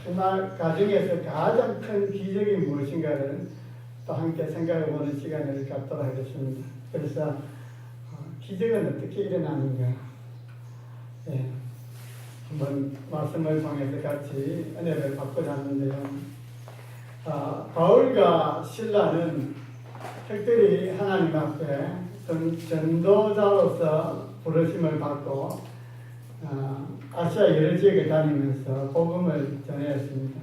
정말 가정에서 가장 큰 기적이 무엇인가를 또 함께 생각해보는 시간을 갖도록 하겠습니다. 그래서 기적은 어떻게 일어나는가? 예, 한번 말씀을 통해서 같이 은혜를 받고자 하는데요. 바울과 실라는 특별히 하나님 앞에 전도자로서 부르심을 받고 아시아 여러 지역에 다니면서 복음을 전했습니다.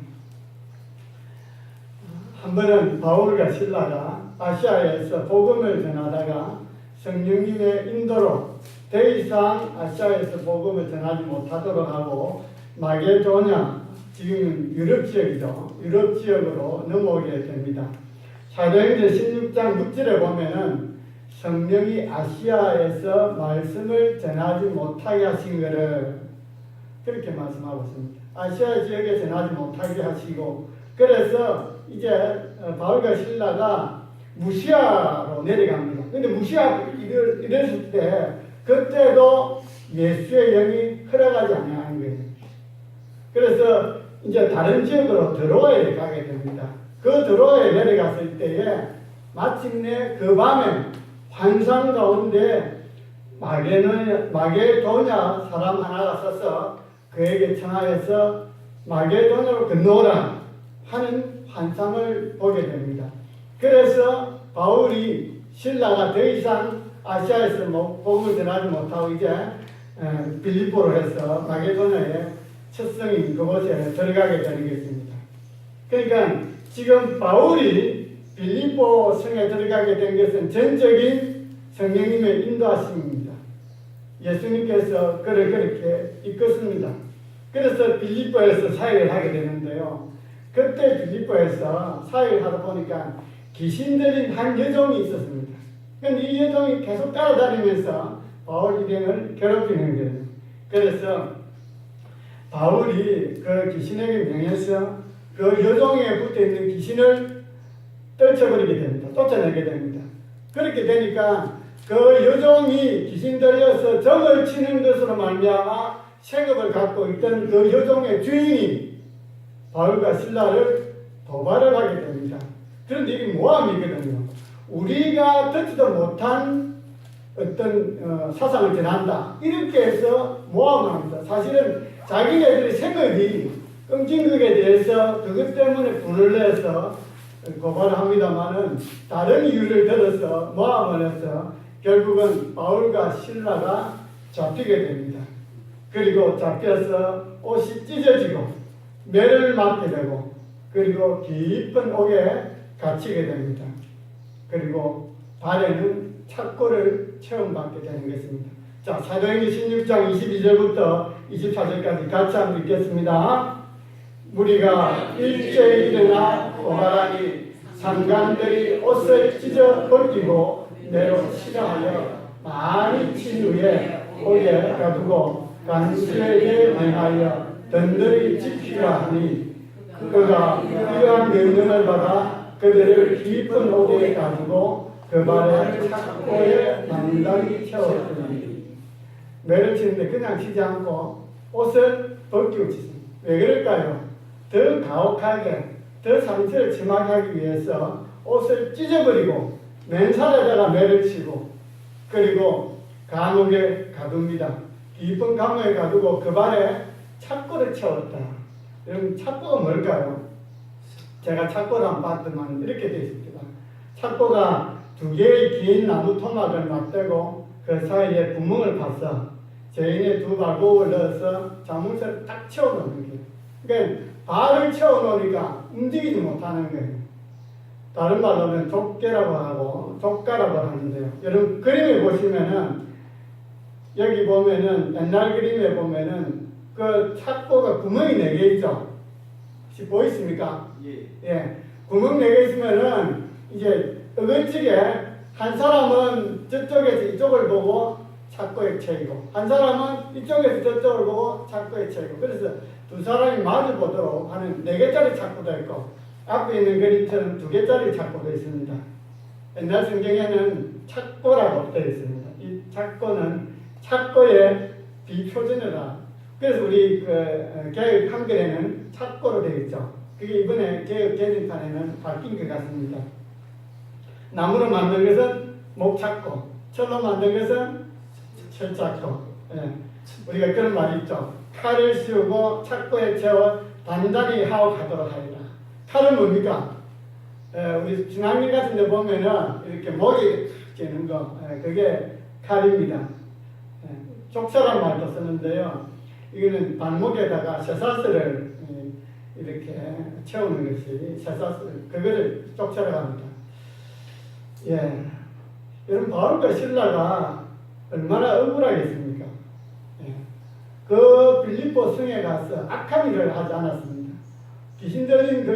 한 번은 바울과 실라가 아시아에서 복음을 전하다가 성령님의 인도로 더 이상 아시아에서 복음을 전하지 못하도록 하고 마게도냐, 지금은 유럽 지역이죠. 유럽 지역으로 넘어오게 됩니다. 사도행전 16장 6절에 보면은 성령이 아시아에서 말씀을 전하지 못하게 하신 것을 그렇게 말씀하고 있습니다. 아시아 지역에 전하지 못하게 하시고, 그래서 이제 바울과 실라가 무시아로 내려갑니다. 근데 무시아 이랬을 때 그때도 예수의 영이 흘러가지 않는 거예요. 그래서 이제 다른 지역으로 드로아에 가게 됩니다. 그 드로아에 내려갔을 때에 마침내 그 밤에 환상 가운데 마게도냐 사람 하나가 서서 그에게 청하여서 마게도냐로 건너오라 하는 환상을 보게 됩니다. 그래서 바울이 신라가 더 이상 아시아에서 복음을 전하지 못하고 이제 빌립보로 해서 마게도냐의 첫 성인 그곳에 들어가게 되는 것입니다. 그러니까 지금 바울이 빌립보 성에 들어가게 된 것은 전적인 성령님의 인도하심입니다. 예수님께서 그를 그렇게 이끄십니다. 그래서 빌립보에서 사역을 하게 되는데요. 그때 빌립보에서 사역을 하다 보니까 귀신 들린 한 여종이 있었습니다. 그런데 이 여종이 계속 따라다니면서 바울 일행을 괴롭히는 거예요. 그래서 바울이 그 귀신에게 명해서 그 여종에 붙어있는 귀신을 떨쳐버리게 됩니다. 쫓아내게 됩니다. 그렇게 되니까 그 여종이 귀신 들려서 점을 치는 것으로 말미암아 세급을 갖고 있던 그 여종의 주인이 바울과 실라를 도발을 하게 됩니다. 그런데 이게 모함이거든요. 우리가 듣지도 못한 어떤 사상을 전한다. 이렇게 해서 모함을 합니다. 사실은 자기네들의 생각이 끊긴 것에 대해서 그것 때문에 분을 내서 고발을 합니다만은 다른 이유를 들어서 모함을 해서 결국은 바울과 실라가 잡히게 됩니다. 그리고 잡혀서 옷이 찢어지고 매를 맞게 되고 그리고 깊은 옥에 갇히게 됩니다. 그리고 발에는 착고를 체험받게 되는 것입니다. 자, 사도행전 16장 22절부터 24절까지 같이 한번 읽겠습니다. 무리가 일제에 일어나 고발하니 상관들이 옷을 찢어 벗기고 매로 치라하여 많이 친 후에 옥에 가두고 간수에게 명하여 든든히 지키라 하니 그가 필요한 명령을 받아 그들을 깊은 옥에 가두고 그 발에 착고에 낭당히 채웠더니 매를 치는데 그냥 치지 않고 옷을 벗기고 치습니다. 왜 그럴까요? 더 가혹하게 더 상처를 심하게 하기 위해서 옷을 찢어버리고 맨살에다가 매를 치고 그리고 감옥에 가둡니다. 깊은 감옥에 가두고 그 발에 착고를 채웠다. 여러분 착고가 뭘까요? 제가 착고를 한번 봤더만 이렇게 되어 있습니다. 착고가 두 개의 긴 나무 토막을 맞대고 그 사이에 구멍을 파서 죄인의 두 발목을 넣어서 자물쇠를 딱 채워놓는 거예요. 그러니까 발을 채워놓으니까 움직이지 못하는 거예요. 다른 말로 하면 족개라고 하고 족가라고 하는데요. 여러분 그림을 보시면은 여기 보면은 옛날 그림에 보면은 그 착고가 구멍이 4개 있죠. 혹시 보이십니까? 예. 구멍 4개 있으면은 이제 어글지게 한 사람은 저쪽에서 이쪽을 보고 착고에 채이고 한 사람은 이쪽에서 저쪽을 보고 착고에 채이고 그래서 두 사람이 마주 보도록 하는 4개짜리 착고도 있고 앞에 있는 그림처럼 2개짜리 착고도 있습니다. 옛날 성경에는 착고라고 되어 있습니다. 이 착고는 착고의 비표준이라 그래서 우리 개혁 한글에는 착고로 되어 있죠. 그게 이번에 개혁 개정판에는 바뀐 것 같습니다. 나무로 만든 것은 목착고, 철로 만든 것은 철착고. 예. 우리가 그런 말이 있죠. 칼을 씌우고 착고에 채워 단단히 하고 가도록 하리라. 칼은 뭡니까? 우리 신앙일 같은 데 보면은 이렇게 목에 찌는 거, 그게 칼입니다. 족사란 말도 쓰는데요. 이거는 발목에다가 쇠사슬을 이렇게 채우는 것이 쇠사슬, 그거를 족사라고 합니다. 예. 여러분, 바울과 신라가 얼마나 억울하겠습니까? 예. 그 빌립보 성에 가서 악한 일을 하지 않았습니다. 귀신 들린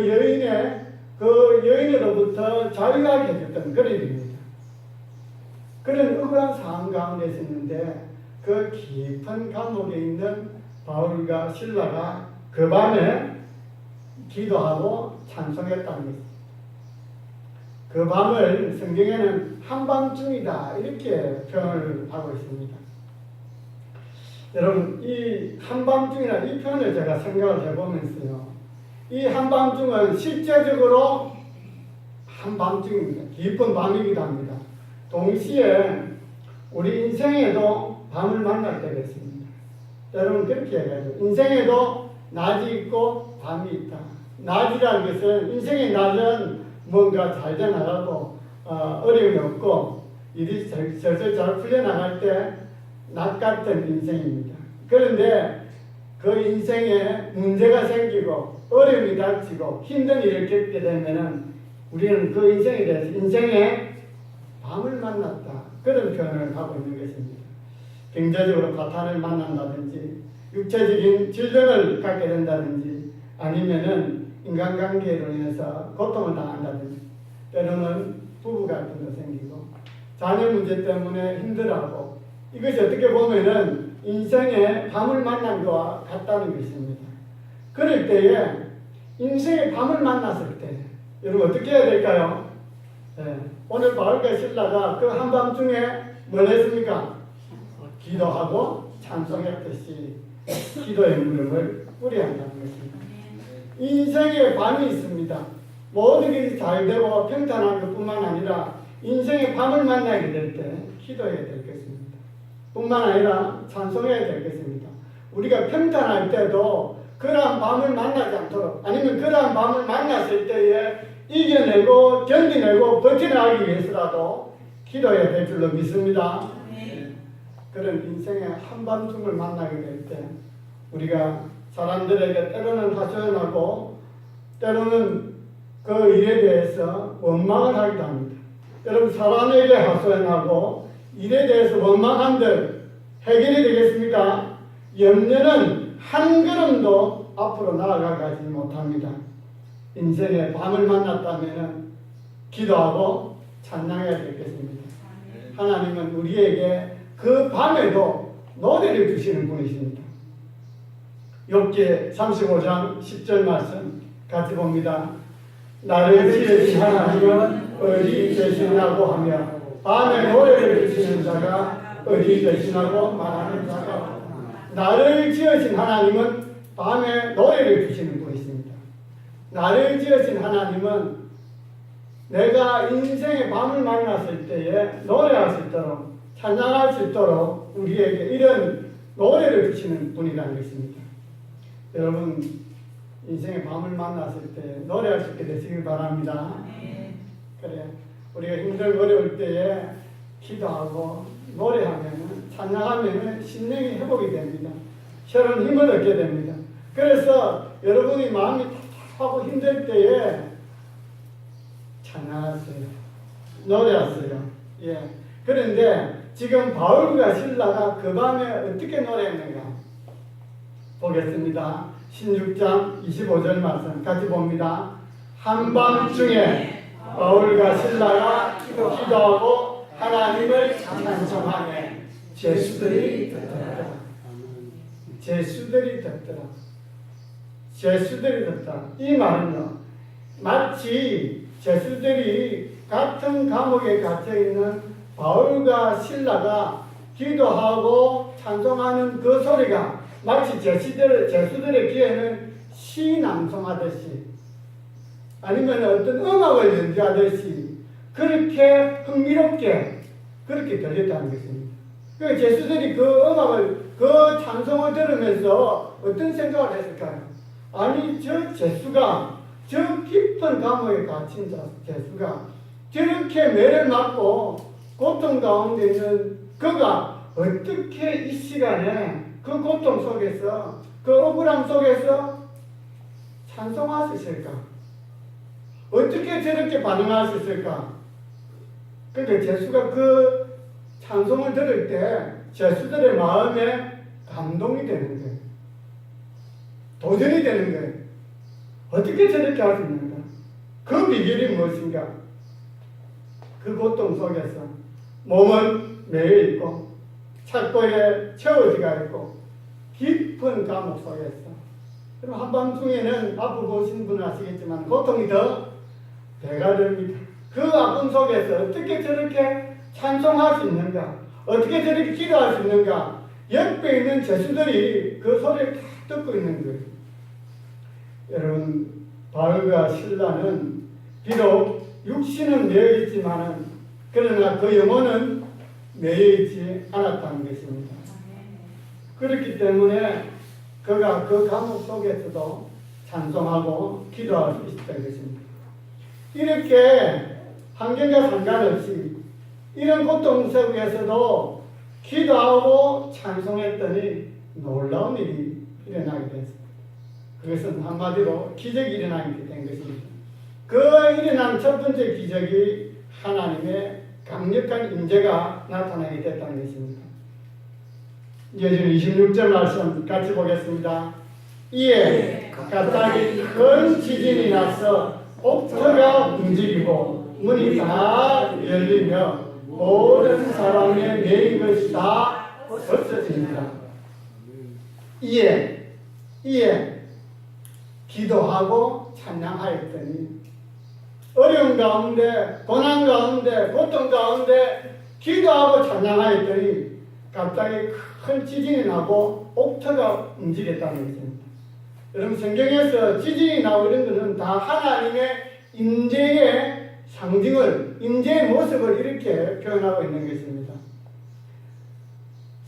그 여인으로부터 자유하게 해줬던 그런 일입니다. 그런 억울한 상황 가운데 있었는데 그 깊은 감옥에 있는 바울과 신라가 그 밤에 기도하고 찬송했다는 것입니다. 그 밤을 성경에는 한밤중이다 이렇게 표현을 하고 있습니다. 여러분, 이 한밤중이라는 이 표현을 제가 생각을 해보면서요, 이 한밤중은 실제적으로 한밤중입니다. 깊은 밤이기도 합니다. 동시에 우리 인생에도 밤을 만날 때가 있습니다. 여러분, 그렇게 얘기하죠. 인생에도 낮이 있고 밤이 있다. 낮이라는 것은, 인생의 낮은 뭔가 잘 되나가고 어려움이 없고 일이 슬슬 잘 풀려나갈 때 낮 같은 인생입니다. 그런데 그 인생에 문제가 생기고 어려움이 닥치고 힘든 일을 겪게 되면은 우리는 그 인생에 대해서 인생의 밤을 만났다, 그런 표현을 하고 있는 것입니다. 경제적으로 파탄을 만난다든지 육체적인 질병을 갖게 된다든지 아니면은 인간관계로 인해서 고통을 당한다든지 때로는 부부 갈등도 생기고 자녀 문제 때문에 힘들어하고, 이것이 어떻게 보면은 인생의 밤을 만난 것과 같다는 것입니다. 그럴 때에 인생의 밤을 만났을 때 여러분 어떻게 해야 될까요? 오늘 바울과 신라가 그 한밤중에 뭘 했습니까? 기도하고 찬송했듯이 기도의 물음을 뿌려한다는 것입니다. 인생에 밤이 있습니다. 모든 것이 잘 되고 평탄한 것뿐만 아니라 인생의 밤을 만나게 될 때 기도해야 될 것입니다. 뿐만 아니라 찬송해야 될 것입니다. 우리가 평탄할 때도 그러한 밤을 만나지 않도록, 아니면 그러한 밤을 만났을 때에 이겨내고 견디내고 버텨나가기 위해서라도 기도해야 될 줄로 믿습니다. 그런 인생의 한밤중을 만나게 될 때 우리가 사람들에게 때로는 하소연하고 때로는 그 일에 대해서 원망을 하기도 합니다. 여러분, 사람에게 하소연하고 일에 대해서 원망한들 해결이 되겠습니까? 염려는 한 걸음도 앞으로 나아가지 못합니다. 인생의 밤을 만났다면 기도하고 찬양해야 되겠습니다. 하나님은 우리에게 그 밤에도 노래를 주시는 분이십니다. 욥기 35장 10절 말씀 같이 봅니다. 나를 지으신 하나님은 어디 계시냐고 하며 밤에 노래를 주시는 자가 어디 계시냐고 말하는 자가 없구나. 나를 지으신 하나님은 밤에 노래를 주시는 분이십니다. 나를 지으신 하나님은 내가 인생의 밤을 만났을 때에 노래할 수 있도록, 찬양할 수 있도록 우리에게 이런 노래를 주시는 분이라는 것입니다. 여러분, 인생의 밤을 만났을 때 노래할 수 있게 되시길 바랍니다. 그래, 우리가 힘들고 어려울 때에 기도하고 노래하면, 찬양하면 심령이 회복이 됩니다. 새로운 힘을 얻게 됩니다. 그래서 여러분이 마음이 답답하고 힘들 때에 찬양하세요. 노래하세요. 예. 그런데 지금 바울과 신라가 그 밤에 어떻게 노래했는가 보겠습니다. 16장 25절 말씀 같이 봅니다. 한밤중에 바울과 신라가 기도하고 하나님을 찬송하네. 제수들이 듣더라. 제수들이 듣더라. 제수들이 듣더라. 이 말은요, 마치 제수들이 같은 감옥에 갇혀있는 바울과 신라가 기도하고 찬송하는 그 소리가 마치 제수들의 귀에는 시 낭송하듯이 아니면 어떤 음악을 연주하듯이 그렇게 흥미롭게 그렇게 들렸다는 것입니다. 그 제수들이 그 음악을, 그 찬송을 들으면서 어떤 생각을 했을까요? 아니, 저 제수가, 저 깊은 감옥에 갇힌 제수가 저렇게 매를 맞고 고통 가운데 있는 그가 어떻게 이 시간에 그 고통 속에서, 그 억울함 속에서 찬송할 수 있을까? 어떻게 저렇게 반응할 수 있을까? 근데 제수가 그 찬송을 들을 때 제수들의 마음에 감동이 되는 거예요. 도전이 되는 거예요. 어떻게 저렇게 할 수 있는가? 그 비결이 무엇인가? 그 고통 속에서 몸은 매여 있고 착고에 채워지가 있고 깊은 감옥 속에서, 그럼 한밤중에는 앞을 보신 분은 아시겠지만 고통이 더 배가 됩니다. 그 아픔 속에서 어떻게 저렇게 찬송할 수 있는가? 어떻게 저렇게 기도할 수 있는가? 옆에 있는 제수들이 그 소리를 다 듣고 있는 거예요. 여러분, 바울과 실라는 비록 육신은 매여 있지만은 그러나 그 영혼은 매여 있지 않았다는 것입니다. 그렇기 때문에 그가 그 감옥 속에서도 찬송하고 기도할 수 있었던 것입니다. 이렇게 환경과 상관없이 이런 고통 속에서도 기도하고 찬송했더니 놀라운 일이 일어나게 됐습니다. 그것은 한마디로 기적이 일어나게 된 것입니다. 그 일어난 첫 번째 기적이 하나님의 강력한 임재가 나타나게 됐다는 것입니다. 이어지는 26절 말씀 같이 보겠습니다. 이에 갑자기 큰 지진이 나서 옥토가 움직이고 문이 다 열리며 모든 사람의 매인 것이 다 없어집니다. 이에 기도하고 찬양하였더니 어려운 가운데, 고난 가운데, 고통 가운데 기도하고 찬양하였더니 갑자기 큰 지진이 나고 옥토가 움직였다는 것입니다. 여러분, 성경에서 지진이 나고 이런 것은 다 하나님의 임재의 상징을, 임재의 모습을 이렇게 표현하고 있는 것입니다.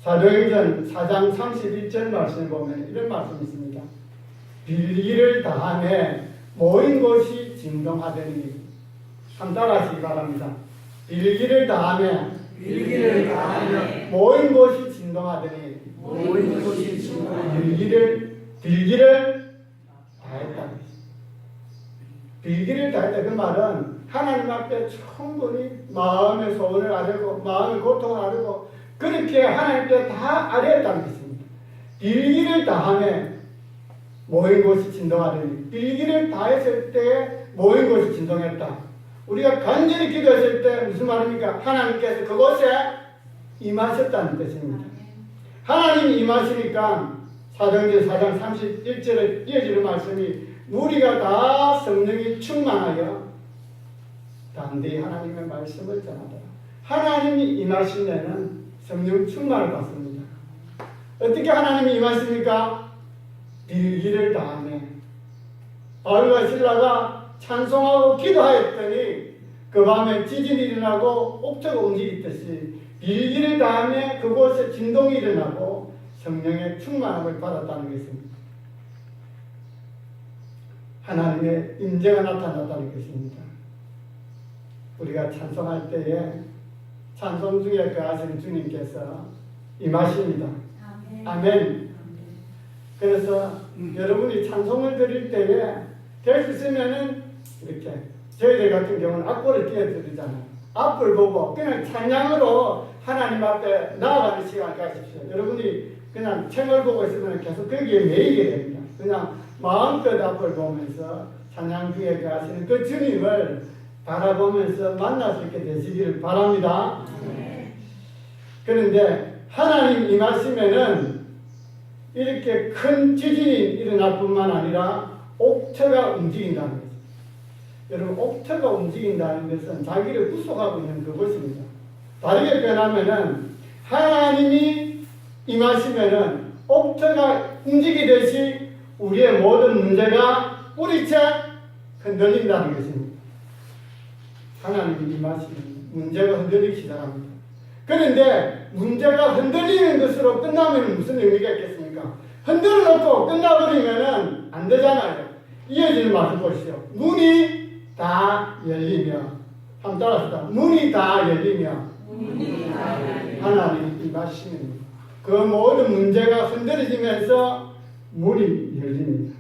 사도행전 4장 31절 말씀을 보면 이런 말씀이 있습니다. 빌기를 다하매 모인 곳이 진동하더니, 한번 따라하시기 바랍니다. 빌기를 다하매 모인 곳이 진동하더니, 빌기를 다했다. 빌기를 다했다. 그 말은 하나님 앞에 충분히 마음의 소원을 아뢰고 마음의 고통을 아뢰고 그렇게 하나님께 다 아뢰었다는 것입니다. 빌기를 다하매 모인 곳이 진동하더니, 빌기를 다했을 때 모인 곳이 진동했다. 우리가 간절히 기도했을 때 무슨 말입니까? 하나님께서 그곳에 임하셨다는 뜻입니다. 하나님이 임하시니까 사도행전 4장 31절에 이어지는 말씀이 우리가 다 성령이 충만하여 담대히 하나님의 말씀을 전하더라. 하나님이 임하시면은 성령 충만을 받습니다. 어떻게 하나님이 임하십니까? 빌기를 다하며 바울과 실라가 찬송하고 기도하였더니 그 밤에 지진이 일어나고 옥토가 움직이듯이 빌기를 다하며 그곳에 진동이 일어나고 성령의 충만함을 받았다는 것입니다. 하나님의 임재가 나타났다는 것입니다. 우리가 찬송할 때에 찬송 중에 거하시는 주님께서 임하십니다. 아멘. 그래서 여러분이 찬송을 드릴 때에 될 수 있으면은 이렇게 저희들 같은 경우는 악보를 띄워드리잖아요. 앞을 보고 그냥 찬양으로 하나님 앞에 나아가는 시간 가십시오. 여러분이 그냥 책을 보고 있으면 계속 거기에 매이게 됩니다. 그냥 마음껏 앞을 보면서 찬양 중에 하시는 그 주님을 바라보면서 만날 수 있게 되시기를 바랍니다. 그런데 하나님 임하시면은 이렇게 큰 지진이 일어날 뿐만 아니라 옥토가 움직인다는 거죠. 여러분, 옥토가 움직인다는 것은 자기를 구속하고 있는 그것입니다. 다르게 표현하면은 하나님이 임하시면은 옥토가 움직이듯이 우리의 모든 문제가 뿌리채 흔들린다는 것입니다. 하나님이 임하시면 문제가 흔들리기 시작합니다. 그런데 문제가 흔들리는 것으로 끝나면 무슨 의미가 있겠습니까? 흔들어 놓고 끝나버리면 안 되잖아요. 이어지는 말씀 보시죠. 문이 다 열리며, 한번 따라합시다. 문이 다 열리며 하나님이 임하시는 그 모든 문제가 흔들어지면서 문이 열립니다.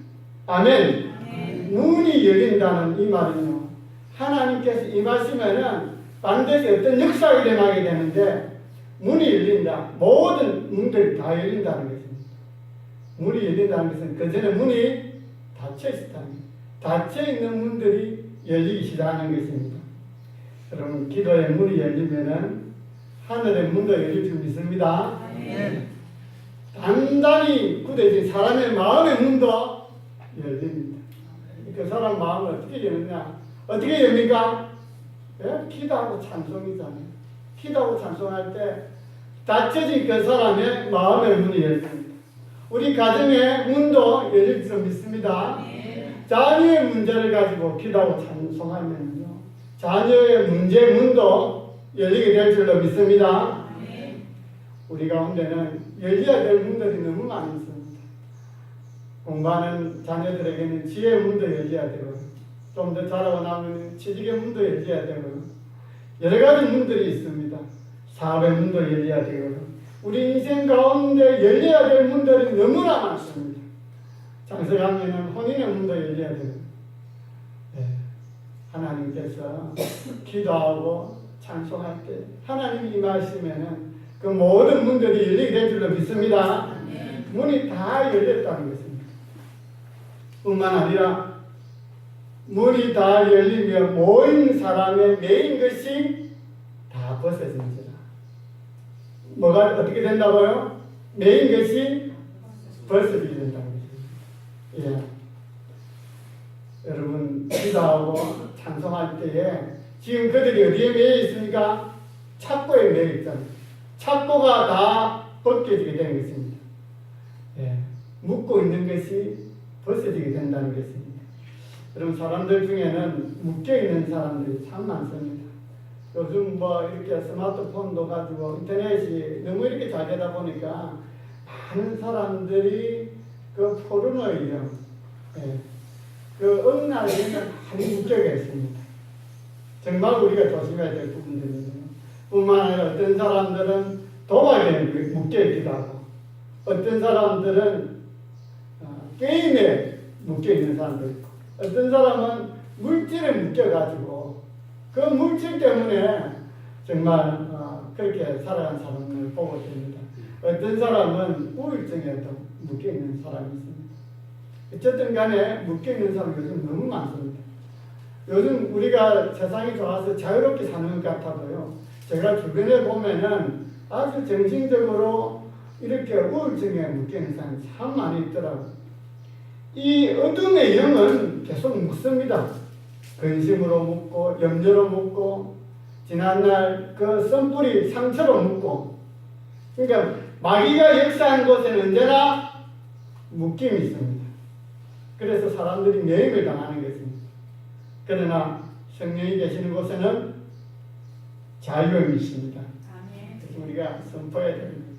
아멘. 문이 열린다는 이 말은요, 하나님께서 임하시면은 반드시 어떤 역사가 일어나게 되는데, 문이 열린다. 모든 문들이 다 열린다는 것입니다. 문이 열린다는 것은 그 전에 문이 닫혀 있었다는 것입니다. 닫혀 있는 문들이 열리기 시작하는 것입니다. 여러분, 기도의 문이 열리면은 하늘의 문도 열릴 줄 믿습니다. 단단히 굳어진 사람의 마음의 문도 열립니다. 그 사람 마음을 어떻게 여느냐? 어떻게 엽니까? 예? 기도하고 찬송이잖아요. 기도하고 찬송할 때 닫혀진 그 사람의 마음의 문이 열립니다. 우리 가정의 문도 열릴 줄 믿습니다. 자녀의 문제를 가지고 기도하고 찬송하면요, 자녀의 문제 문도 열리게 될 줄로 믿습니다. 우리 가운데는 열려야 될 문들이 너무 많이 있습니다. 공부하는 자녀들에게는 지혜의 문도 열려야 되고, 좀 더 자라고 나면 취직의 문도 열려야 되고, 여러 가지 문들이 있습니다. 사업의 문도 열려야 되고, 우리 인생 가운데 열려야 될 문들이 너무나 많습니다. 장서가면은 혼인의 문도 열려야 되고, 하나님께서 기도하고 찬송할 때 하나님이 임하시면은 그 모든 문들이 열리게 될 줄로 믿습니다. 문이 다 열렸다는 것입니다. 뿐만 아니라 문이 다 열리며 모인 사람의 매인 것이 다 벗어진지라. 뭐가 어떻게 된다고요? 매인 것이 벗어지게 된다는 것입니다. 여러분, 기도하고 찬송할 때에 지금 그들이 어디에 매여 있습니까? 착고에 매여 있잖아요. 착고가 다 벗겨지게 되는 것입니다. 묶고 있는 것이 벗어지게 된다는 것입니다. 여러분, 사람들 중에는 묶여있는 사람들이 참 많습니다. 요즘 뭐 이렇게 스마트폰도 가지고 인터넷이 너무 이렇게 잘 되다 보니까 많은 사람들이 그 포르노에 그 억날리는 많이 묶여가 있습니다. 정말 우리가 조심해야 될 부분들입니다. 뿐만 아니라 어떤 사람들은 도박에 묶여있기도 하고, 어떤 사람들은 게임에 묶여있는 사람도 있고, 어떤 사람은 물질에 묶여가지고 그 물질 때문에 정말 그렇게 살아가는 사람을 보고 됩니다. 어떤 사람은 우울증에도 묶여있는 사람이 있습니다. 어쨌든 간에 묶여있는 사람이 요즘 너무 많습니다. 요즘 우리가 세상이 좋아서 자유롭게 사는 것 같아도요, 제가 주변에 보면은 아주 정신적으로 이렇게 우울증에 묶여있는 사람이 참 많이 있더라고요. 이 어둠의 영은 계속 묶습니다. 근심으로 묶고, 염려로 묶고, 지난날 그 썬뿌리 상처로 묶고. 그러니까 마귀가 역사한 곳에는 언제나 묶임이 있습니다. 그래서 사람들이 매임을 당하는 것입니다. 그러나 성령이 계시는 곳에는 자유함이 있습니다. 그래서 우리가 선포해야 됩니다.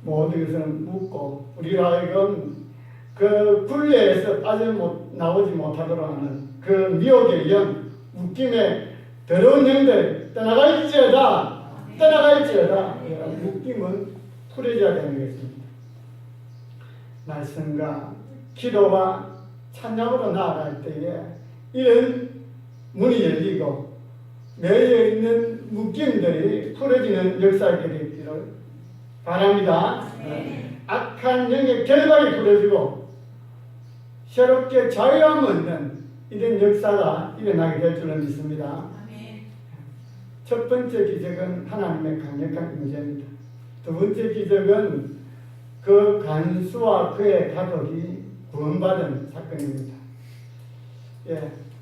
모든 것은 묶고, 우리가 하여금 그 굴레에서 나오지 못하도록 하는 그 미혹의 영, 묶임의 더러운 영들 떠나갈지어다. 묶임은 풀어져야 되는 것입니다. 말씀과 기도와 찬양으로 나아갈 때에 이런 문이 열리고 매여있는 묶임들이 풀어지는 역사가 되기를 바랍니다. 악한 영의 결박이 풀어지고 새롭게 자유함을 얻는 이런 역사가 일어나게 될 줄로 믿습니다. 첫 번째 기적은 하나님의 강력한 임재입니다. 두 번째 기적은 그 간수와 그의 가족이 구원받은 사건입니다.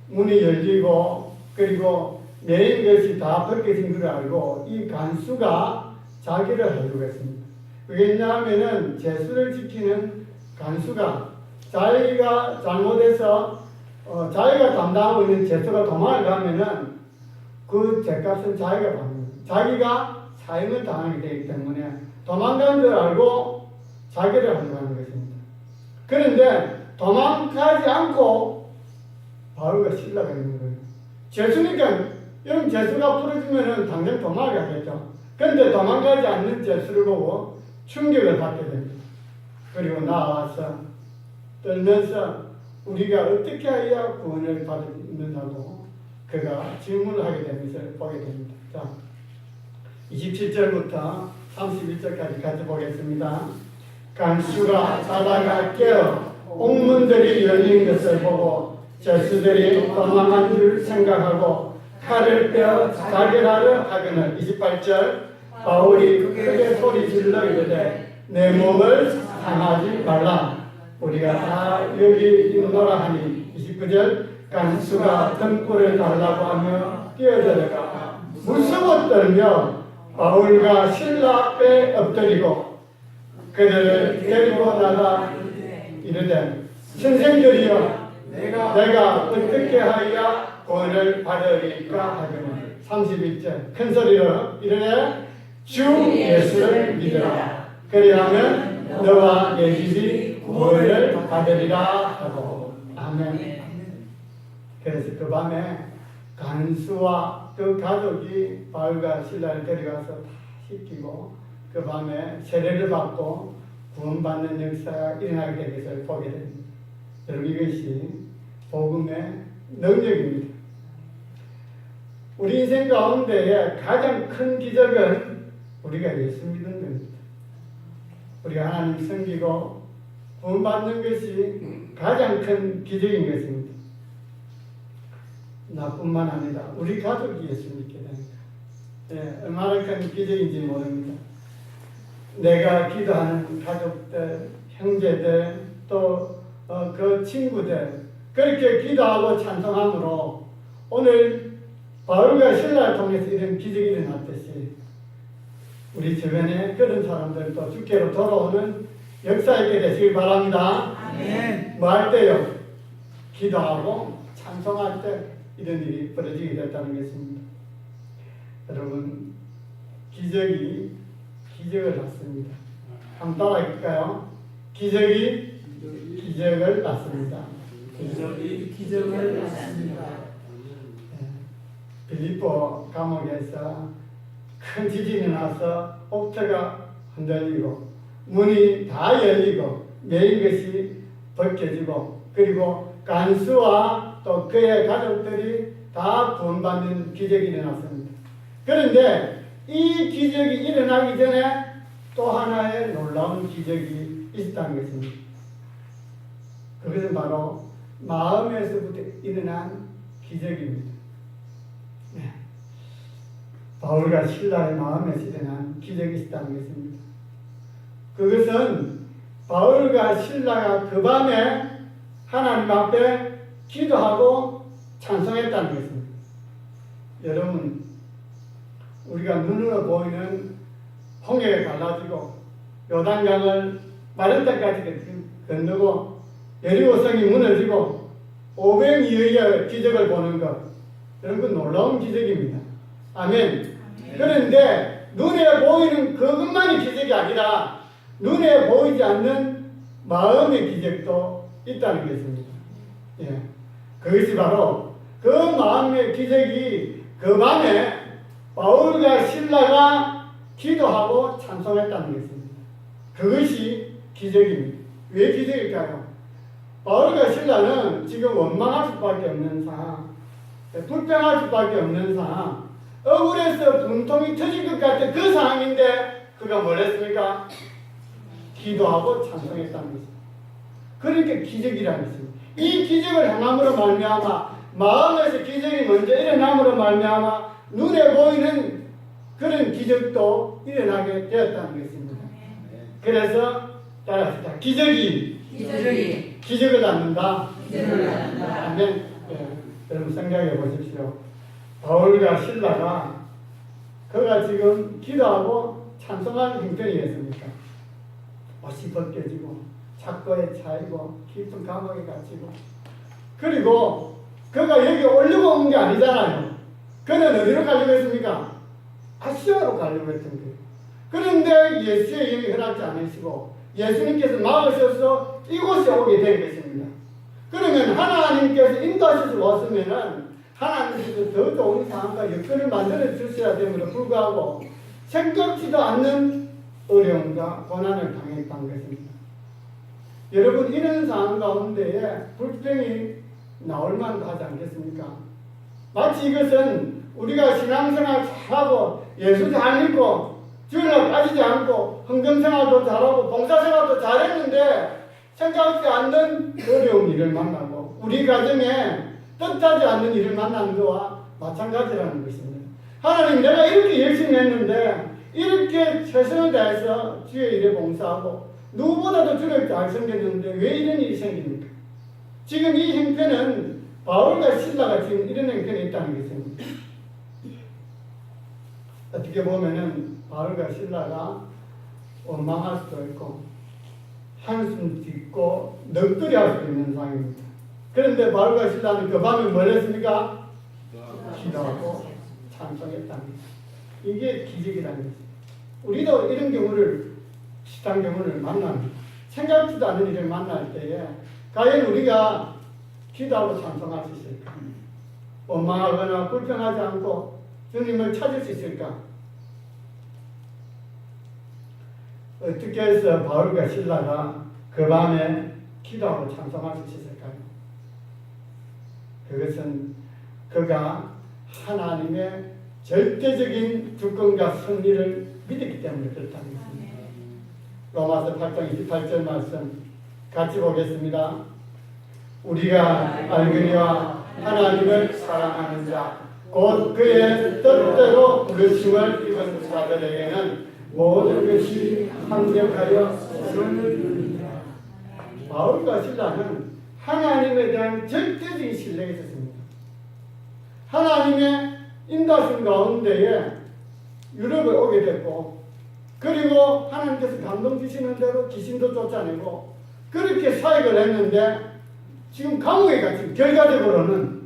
문이 열리고 그리고 매인 것이 다 벗겨진 걸 알고 이 간수가 자기를 하려고 했습니다. 왜냐하면은 제수를 지키는 간수가 자기가 잘못해서 자기가 담당하고 있는 제수가 도망을 가면은 그 죄값은 자기가 받는 거예요. 자기가 사형을 당하게 되기 때문에 도망간 줄 알고 자기를 하려고 것입니다. 그런데 도망가지 않고 바울과 실라가 있는 거예요. 제수니까 여러분 제수가 풀어주면은 당장 도망가겠죠. 그런데 도망가지 않는 제수를 보고 충격을 받게 됩니다. 그리고 나와서 떨면서 우리가 어떻게 해야 구원을 받는다고 그가 질문을 하게 되면서 보게 됩니다. 자, 27절부터 31절까지 같이 보겠습니다. 간수가 자다가 깨어 옥문들이 열린 것을 보고 제수들이 도망한 줄 생각하고 칼을 빼어 자결하려 하거늘. 28절 바울이 크게 소리 질러 이르되 내 몸을 상하지 말라. 우리가 다 여기 있노라 하니. 29절 간수가 등불을 달라고 하며 뛰어들어가 무서워 떨며 바울과 실라 앞에 엎드리고 그들을 데리고 나가 이르되 선생들이여 내가 어떻게 하여 구원을 받으리까 하거늘. 31절 큰 소리로 이르되 주 예수를 믿으라. 그리하면 너와 내 집이 구원을 받으리라 하고. 아멘. 그래서 그 밤에 간수와 그 가족이 바울과 실라를 데려가서 다 씻기고 그 밤에 세례를 받고 구원받는 역사가 일어나게 된 것을 보게 됩니다. 여러분 이것이 복음의 능력입니다. 우리 인생 가운데에 가장 큰 기적은 우리가 예수 믿는 겁니다. 우리가 하나님 섬기고 구원받는 것이 가장 큰 기적인 것입니다. 나뿐만 아니라 우리 가족이 예수 믿게 됩니다. 얼마나 큰 기적인지 모릅니다. 내가 기도하는 가족들, 형제들, 또 그 친구들 그렇게 기도하고 찬송함으로 오늘 바울과 실라를 통해서 이런 기적이 일어났듯이 우리 주변에 그런 사람들도 주께로 돌아오는 역사 있게 되시길 바랍니다. 아멘. 뭐 할 때요? 기도하고 찬송할 때 이런 일이 벌어지게 됐다는 것입니다. 여러분 기적을 낳습니다. 한번 따라할까요? 기적이 기적을 낳습니다. 기적을 낳습니다. 빌립보 감옥에서 큰 지진이 나서 옥토가 흔들리고 문이 다 열리고 매인 것이 벗겨지고 그리고 간수와 또 그의 가족들이 다 구원받는 기적이 일어났습니다. 그런데 이 기적이 일어나기 전에 또 하나의 놀라운 기적이 있었다는 것입니다. 그것은 바로 마음에서부터 일어난 기적입니다. 네. 바울과 실라의 마음에서 일어난 기적이 있었다는 것입니다. 그것은 바울과 실라가 그 밤에 하나님 앞에 기도하고 찬송했다는 것입니다. 여러분, 우리가 눈으로 보이는 홍해가 갈라지고 요단강을 마른 땅까지 건너고 여리고성이 무너지고 500여의 기적을 보는 것, 여러분 놀라운 기적입니다. 아멘. 그런데 눈에 보이는 그것만이 기적이 아니라 눈에 보이지 않는 마음의 기적도 있다는 것입니다. 예. 그것이 바로 그 마음의 기적이 그 밤에 바울과 실라가 기도하고 찬송했다는 것입니다. 그것이 기적입니다. 왜 기적일까요? 바울과 실라는 지금 원망할 수밖에 없는 상황, 불평할 수밖에 없는 상황, 억울해서 분통이 터질 것 같은 그 상황인데 그가 뭘 했습니까? 기도하고 찬송했다는 것입니다. 그러니까 기적이라는 것입니다. 이 기적을 행함으로 말미암아 마음에서 기적이 먼저 일어남으로 말미암아 눈에 보이는 그런 기적도 일어나게 되었다는 것입니다. 그래서 따라합시다. 기적을 낳는다. 아멘. 여러분 생각해 보십시오. 바울과 실라가 그가 지금 기도하고 찬송하는 형편이겠습니까? 옷이 벗겨지고 착고에 차이고 깊은 감옥에 갇히고 그리고 그가 여기 올려고 온 게 아니잖아요. 그는 어디로 가려고 했습니까? 아시아로 가려고 했던 거예요. 그런데 예수의 영이 허락지 않으시고 예수님께서 막으셔서 이곳에 오게 된 것입니다. 그러면 하나님께서 인도하셔서 왔으면은 하나님께서 더 좋은 상황과 여건을 만들어 주셔야 됨으로 불구하고 생각지도 않는 어려움과 고난을 당했던 것입니다. 여러분 이런 상황 가운데에 불평이 나올 만도 하지 않겠습니까? 마치 이것은 우리가 신앙생활 잘하고 예수 잘 믿고 주일날 빠지지 않고 헌금생활도 잘하고 봉사생활도 잘했는데 생각지 않는 어려운 일을 만나고 우리 가정에 뜻하지 않는 일을 만나는 것과 마찬가지라는 것입니다. 하나님 내가 이렇게 열심히 했는데 이렇게 최선을 다해서 주의 일에 봉사하고 누구보다도 주를 잘 섬겼는데 왜 이런 일이 생깁니까? 지금 이 형편은 바울과 실라가 지금 이런 형편에 있다는 것입니다. 어떻게 보면은 바울과 실라가 원망할 수도 있고 한숨 짓고 넋두리 할 수도 있는 상황입니다. 그런데 바울과 실라는 그 밤에 뭘 했습니까? 기도하고 찬송했답니다. 이게 기적이라는 것입니다. 우리도 이런 경우를 비슷한 경우를 만납니다. 생각지도 않은 일을 만날 때에 과연 우리가 기도하고 찬송할 수 있을까? 원망하거나 불평하지 않고 주님을 찾을 수 있을까? 어떻게 해서 바울과 실라가 그 밤에 기도하고 찬송할 수 있었을까요? 그것은 그가 하나님의 절대적인 주권과 승리를 믿었기 때문에 그렇다는 것입니다. 로마서 8장 28절 말씀 같이 보겠습니다. 우리가 알거니와 하나님을 사랑하는 자 곧 그의 뜻대로 부르심을 입은 자들에게는 모든 것이 합력하여 선을 이루니라. 바울과 실라는 하나님에 대한 절대적인 신뢰가 있었습니다. 하나님의 인도하신 가운데에 유럽에 오게 됐고 그리고 하나님께서 감동 주시는 대로 귀신도 쫓아내고 그렇게 사역을 했는데 지금 감옥에 갇힌 결과적으로는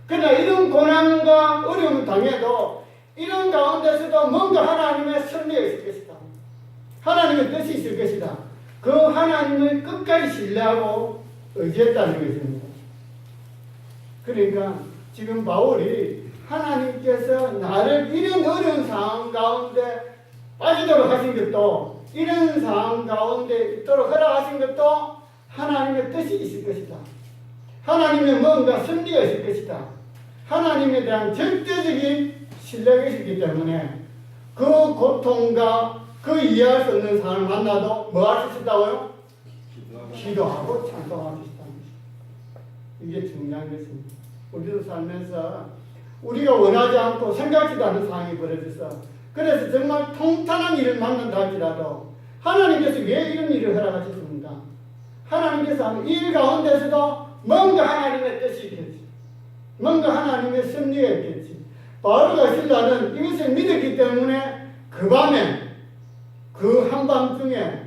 그러나 이런 고난과 어려움을 당해도 이런 가운데서도 뭔가 하나님의 섭리가 있을 것이다. 하나님의 뜻이 있을 것이다. 그 하나님을 끝까지 신뢰하고 의지했다는 것입니다. 그러니까 지금 바울이 하나님께서 나를 이런 어려운 상황 가운데 빠지도록 하신 것도 이런 상황 가운데 있도록 허락하신 것도 하나님의 뜻이 있을 것이다. 하나님의 뭔가 섭리가 있을 것이다. 하나님에 대한 절대적인 신뢰가 있기 때문에 그 고통과 그 이해할 수 없는 상황을 만나도 뭐 할 수 있다고요? 기도하고 찬송할 수 있다는 것입니다. 이게 중요한 것입니다. 우리도 살면서 우리가 원하지 않고 생각지도 않은 상황이 벌어져서 그래서 정말 통탄한 일을 만난다 할지라도 하나님께서 왜 이런 일을 허락하셨습니까? 하나님께서 일 가운데서도 뭔가 하나님의 뜻이 있겠지. 뭔가 하나님의 섭리가 있겠지. 바울과 실라는 이것을 믿었기 때문에 그 밤에 그 한밤중에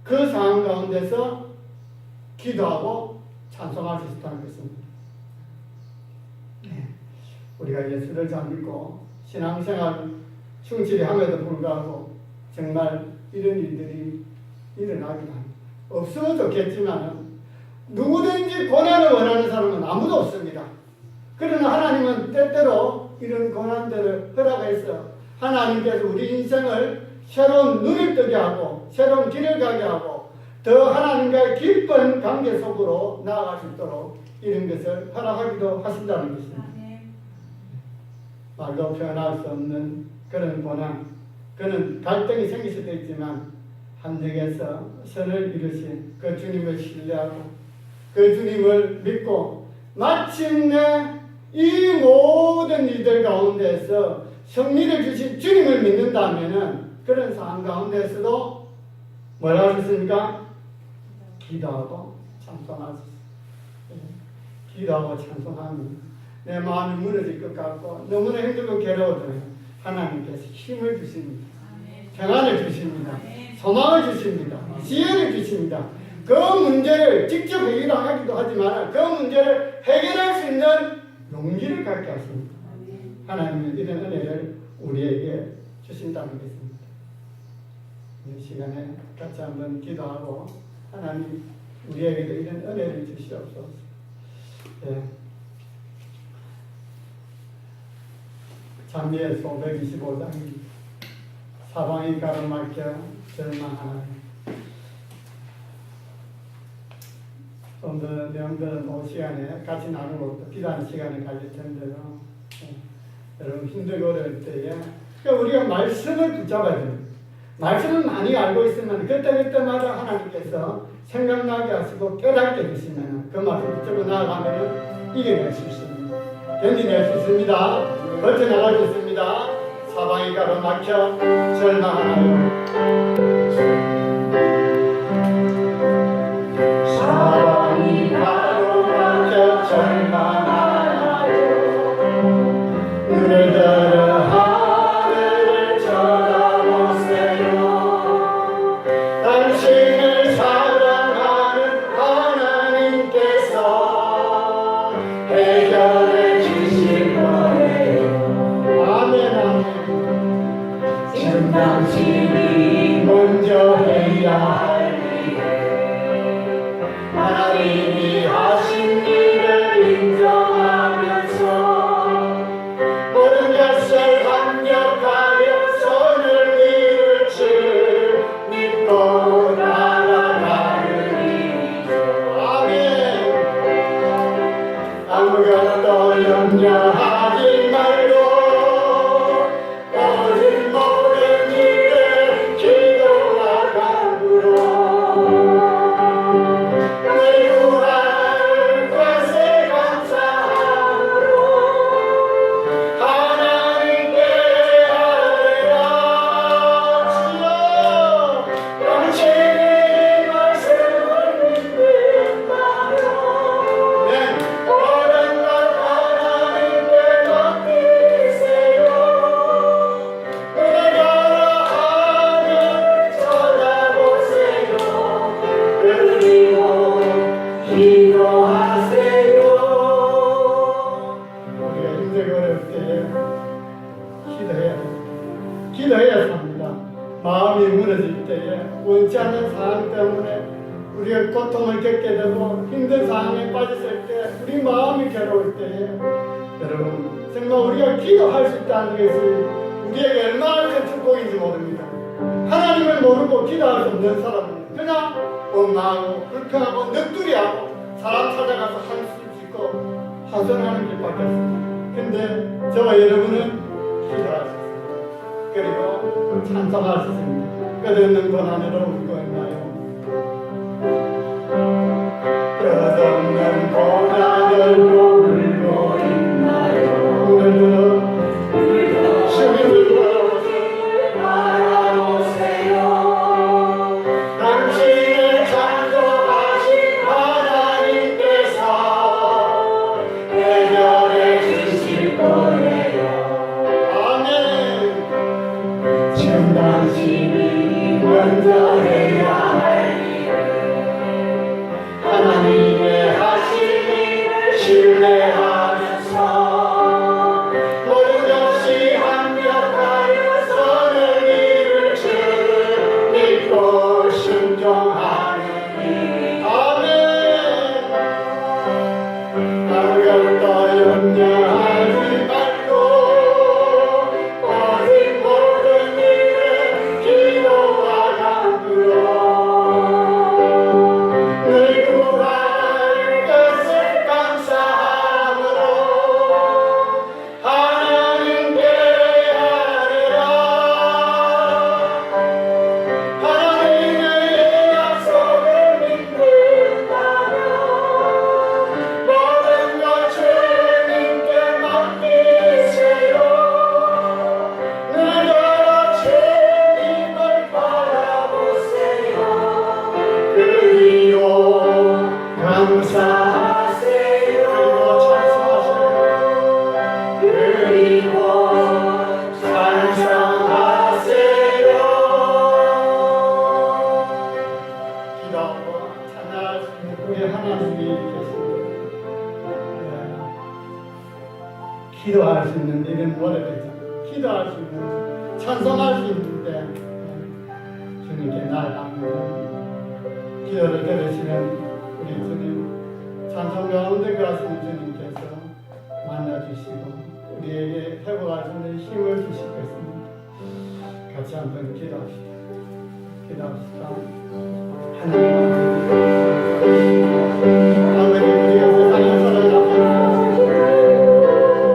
그 상황 가운데서 기도하고 찬송할 수 있다는 것입니다. 우리가 예수를 잘 믿고 신앙생활 충실히 함에도 불구하고 정말 이런 일들이 일어나긴 합니다. 없으면 좋겠지만 누구든지 고난을 원하는 사람은 아무도 없습니다. 그러나 하나님은 때때로 이런 고난들을 허락해서 하나님께서 우리 인생을 새로운 눈을 뜨게 하고 새로운 길을 가게 하고 더 하나님과의 깊은 관계 속으로 나아갈 수 있도록 이런 것을 허락하기도 하신다는 것입니다. 말로 표현할 수 없는 그런 고난, 그는 갈등이 생길 수도 있지만 한쪽에서 선을 이루신 그 주님을 신뢰하고 그 주님을 믿고 마침내 이 모든 일들 가운데서 승리를 주신 주님을 믿는다면은 그런 상황 가운데서도 뭘 할 수 있습니까? 기도하고 찬송할 수 있습니다. 기도하고 찬송하면 내 마음이 무너질 것 같고 너무나 힘들고 괴로워도 하나님께서 힘을 주십니다. 평안을 주십니다. 소망을 주십니다. 지혜를 주십니다. 그 문제를 직접 해결하기도 하지만 그 문제를 해결할 수 있는 용기를 갖게 하십니다. 하나님은 이런 은혜를 우리에게 주신다는 것입니다. 이 시간에 같이 한번 기도하고 하나님 우리에게도 이런 은혜를 주시옵소서. 네. 잠언 525장 사방이 가로막혀 절망하나니 좀 더 내용들은 오후 시간에 같이 나누고 또 기도하는 시간에 가질 텐데요. 여러분 힘들고 어려울 때에 그러니까 우리가 말씀을 붙잡아야 됩니다. 말씀을 많이 알고 있으면 그때마다 하나님께서 생각나게 하시고 깨닫게 해주시면 그 말씀 붙잡고 나아가면 이겨낼 수 있습니다. 견디낼 수 있습니다. 버텨나갈 수 있습니다. 사방이 가로막혀 절망하나요. 사방이 가로막혀 절망하나요. 눈을 들어 하늘을 쳐다보세요. 당신을 사랑하는 하나님께서 해결해 주실 거예요. 아멘 아멘. 지금 당신이 먼저 해야 할 하나님이 하신 일을 인정하면서 모든 것을 합력하여 손을 이룰 줄 믿고 나아가는 일이죠. 아멘. 아무것도 염려하지 말고 오직 모든 일을 기도와 간구로 기도해야 삽니다. 마음이 무너질 때에 원치 않는 상황 때문에 우리가 고통을 겪게 되고 힘든 상황에 빠졌을 때 우리 마음이 괴로울 때에 여러분 정말 우리가 기도할 수 있다는 것이 우리에게 얼마나 큰 축복인지 모릅니다. 하나님을 모르고 기도할 수 없는 사람은 그냥 원망하고 불평하고 넋두리하고 사람 찾아가서 한숨 짓고 하소연하는 길밖에 없습니다. 근데 저와 여러분은 기도할 수 있습니다. 그리고 찬송할 수 있습니다. 끝없는 고난으로 울고 있나요? 끝없는 고난으로 울고 있나요? 오늘도 주님을 바라보세요. 당신을 창조하신 하나님께서 해결해 주실 거예요. 지금 당신이 먼저 해야 할 일을 하나님의 하신 일을 신뢰하면서 모든 것이 합력하여 선을 이룰 줄 믿고 순종하는 일. 아멘. 아무것도 염려하지 말고 모든 것 주님께 기도할 수 있는 이런 노래를 있잖아요. 기도할 수 있는, 찬송할 수 있는 때 주님께 나아갑니다. 기도를 들으시는 우리 주님, 찬송 가운데 가시는 주님께서 만나주시고 우리에게 회복할 수 있는 힘을 주실 것입니다. 같이 한번 기도합시다. 기도합시다. 하나님 아버지, 우리가 세상에 살아가면서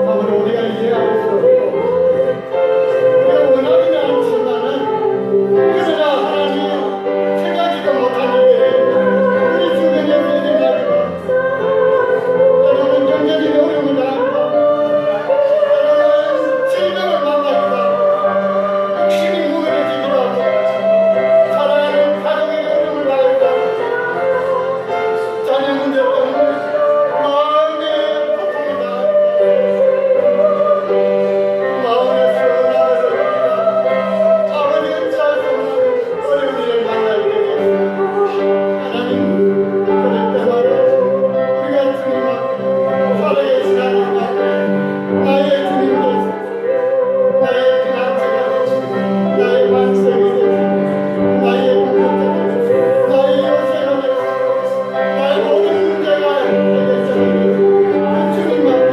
아무리 우리가 이해할 수 없고 우리가 원하지는 않지만은 그러나 하나님 생각지도 못한 일들이 우리 주변에 일어나고 때로는 경제적인 어려움을 당하고 때로는 질병을 만나기도 하고 욕심이 무거워지기도 하고 사랑하는 가족에게 어려움을 당하기도 하고 자녀 문제 때문에 마음에 고통을 당하고 마음에 서운함을 느끼다 아버지는 잘 수 없는 어려운 일을 만나게 되겠습니다. 하나님, 그럴 때마다 우리가 주님 앞에 살아계신 하나님 앞에 나의 주님 되시고 나의 피난처가 되시고 나의 반석이 되시고 나의 구원자가 되시고 나의 요새가 되시고 나의 모든 문제가 해결되시고 주님 앞에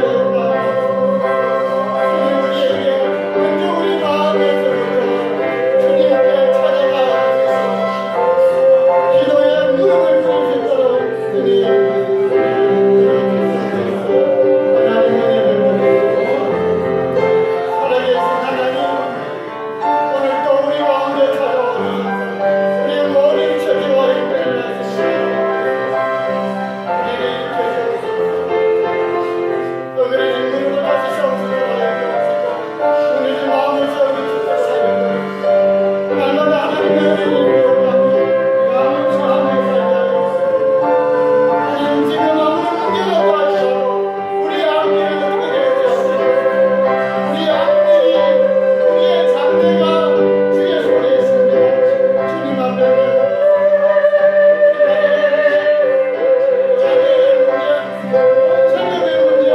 주님 우리에게 먼저 우리 마음에서부터 주님께 찾아가 기도의 무릎을 꿇을 수 있도록 주님 하나님 은혜를 주시고 살아계신 하나님, 오늘도 우리 가운데 찾아오셔서 우리의 모든 처지와 형편을 아시고 우리를 일으켜주옵소서. 어그러진 무릎을 다시 세워주도록 하여 주옵시고 오늘 마음을 세워주시도록 하여 주옵시고 날마다 하나님의 은혜를 요구하며 마음을 추하며 살게 하여 주옵시고 하나님, 지금 아무런 문제가 없다 할지라도 우리 앞길이 어떻게 될지 아시고 우리 앞길이 우리의 장래가 주의 손에 있습니다. 주님 앞에 자녀의 문제, 생업의 문제,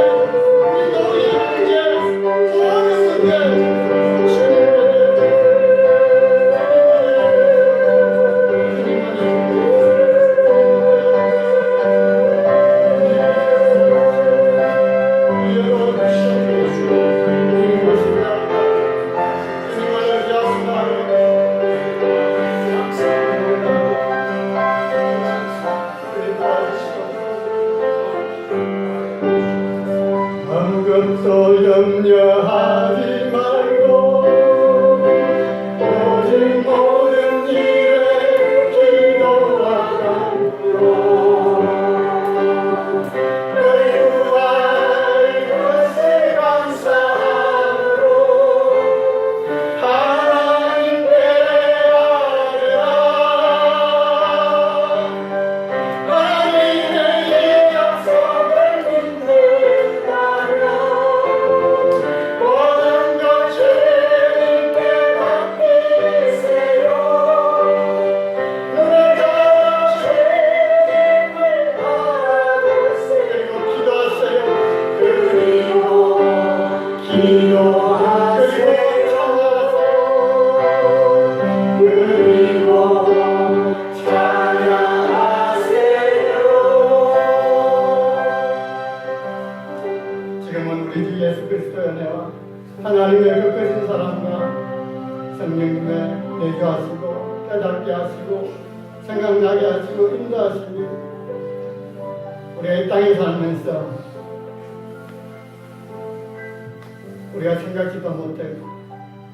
우리 노후의 문제, 모든 문제 주님께 아무것도 염려하지 말고 오직 모든 일에 기도하고 늘 구할 것을 감사함으로 하나님께 아뢰라. 하나님의 약속을 믿는다면 모든 것 주님께 맡기세요. 눈을 감아 주님을 바라보세요. 그리고 기도하세요. 그리고 찬양하세요. 지금은 우리 주 예수 그리스도의 은혜와 하나님의 그 크신 사랑과 성령님의 내주하시고 깨닫게 하시고 생각나게 하시고 인도하시니 우리가 이 땅에 살면서 우리가 생각지도 못하고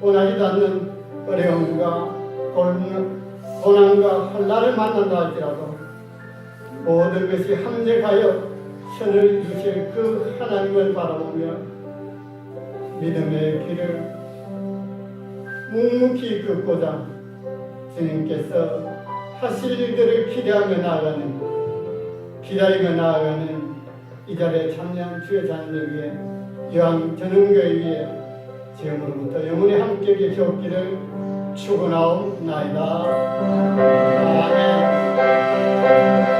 원하지도 않는 어려움과 고난과 혼란을 만난다 할지라도 모든 것이 함정하여 선을 주실 그 하나님을 바라보며 믿음의 길을 묵묵히 걷고자 주님께서 하실 일들을 기대하며 기다리며 나아가는 이 자리에 참여한 주의 자녀들 위해 여왕 전흥교회 위에 지금으로부터 영원히 함께 계시옵기를 축원하옵나이다. 아멘.